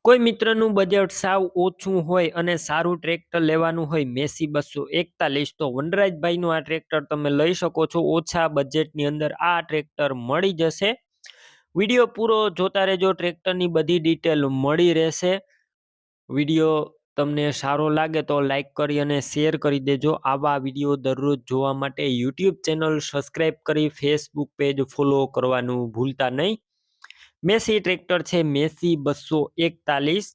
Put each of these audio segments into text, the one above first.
કોઈ મિત્રનું બજેટ સાવ ઓછું હોય અને સારું ટ્રેક્ટર લેવાનું હોય મેસી 241, તો વનરાજભાઈનું આ ટ્રેક્ટર તમે લઈ શકો છો. ઓછા બજેટની અંદર આ ટ્રેક્ટર મળી જશે. વિડીયો પૂરો જોતા રહેજો, ટ્રેક્ટરની બધી ડિટેલ મળી રહેશે. વિડીયો તમને સારો લાગે તો લાઈક કરી અને શેર કરી દેજો. આવા વિડીયો દરરોજ જોવા માટે યુટ્યુબ ચેનલ સબસ્ક્રાઈબ કરી ફેસબુક પેજ ફોલો કરવાનું ભૂલતા નહીં. મેસી ટ્રેક્ટર છે, મેસી 241,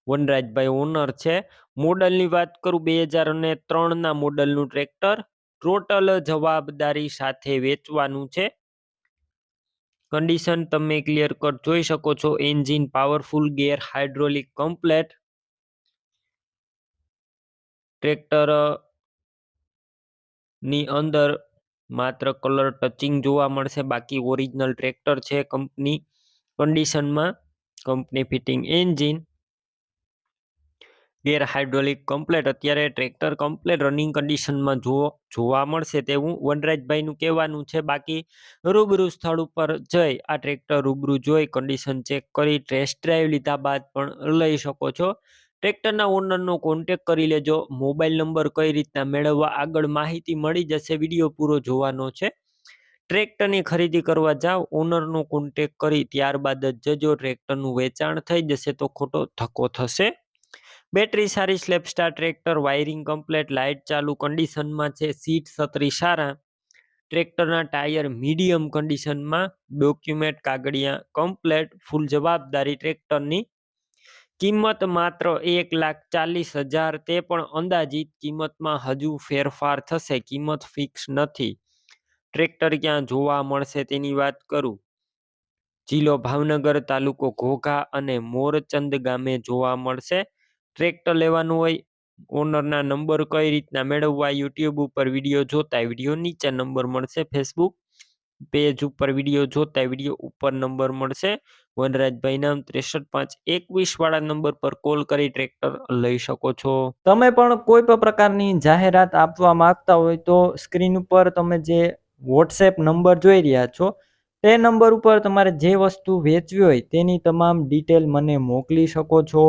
વનરાજભાઈ ઓનર છે. મોડલની વાત કરું, 2003ના મોડલનું ટ્રેક્ટર, ટોટલ જવાબદારી સાથે વેચવાનું છે. કન્ડિશન તમે ક્લિયર કટ જોઈ શકો છો. એન્જિન પાવરફુલ, ગેર હાઇડ્રોલિક કમ્પ્લેટ. ટ્રેક્ટર ની અંદર માત્ર કલર ટચિંગ જોવા મળશે, બાકી ઓરિજિનલ ટ્રેક્ટર છે. કંપની કન્ડિશનમાં, કંપની ફિટિંગ એન્જિન, ગેર હાઇડ્રોલિક કમ્પ્લેટ. અત્યારે ટ્રેક્ટર કમ્પ્લેટ રનિંગ કન્ડિશનમાં જોવા મળશે તેવું વનરાજભાઈનું કહેવાનું છે. બાકી રૂબરૂ સ્થળ ઉપર જઈ આ ટ્રેક્ટર રૂબરૂ જોઈ કન્ડિશન ચેક કરી ટેસ્ટ ડ્રાઈવ લીધા બાદ પણ લઈ શકો છો. ટ્રેક્ટરના ઓનરનો કોન્ટેક કરી લેજો. મોબાઈલ નંબર કઈ રીતના મેળવવા આગળ માહિતી મળી જશે. વિડીયો પૂરો જોવાનો છે. ટ્રેક્ટરની ખરીદી કરવા જાઓ, ઓનરનો કોન્ટેક કરી ત્યારબાદ જ જજો. ટ્રેક્ટરનું વેચાણ થઈ જશે તો ખોટો ધક્કો થશે. બેટરી સારી, સ્લેપસ્ટાર ટ્રેક્ટર, વાયરિંગ કમ્પ્લેટ, લાઇટ ચાલુ કન્ડિશનમાં છે. સીટ છત્રી સારા, ટ્રેક્ટરના ટાયર મીડિયમ કન્ડિશનમાં, ડોક્યુમેન્ટ કાગળિયા કમ્પ્લેટ, ફૂલ જવાબદારી ટ્રેક્ટરની. કિંમત માત્ર 1,40,000, તે પણ અંદાજિત કિંમતમાં હજુ ફેરફાર થશે. કિંમત ફિક્સ નથી. ટ્રેક્ટર ક્યાં જોવા મળશે તેની વાત કરું, જિલ્લો ભાવનગર, તાલુકો ઘોઘા અને મોરચંદ ગામે જોવા મળશે. ટ્રેક્ટર લેવાનું હોય, ઓનરના નંબર કઈ રીતના મેળવવા, યુટ્યુબ ઉપર વિડીયો જોતા વિડીયો નીચે નંબર મળશે, ફેસબુક પેજ ઉપર વિડીયો જોતા વિડીયો ઉપર નંબર મળશે. વનરાજભાઈ નામ 63,521 વાળા નંબર પર કોલ કરી ટ્રેક્ટર લઈ શકો છો. તમે પણ કોઈ પણ પ્રકારની જાહેરાત આપવા માંગતા હોય તો સ્ક્રીન ઉપર તમે જે વોટ્સએપ નંબર જોઈ રહ્યા છો તે નંબર ઉપર તમારે જે વસ્તુ વેચવી હોય તેની તમામ ડિટેલ મને મોકલી શકો છો.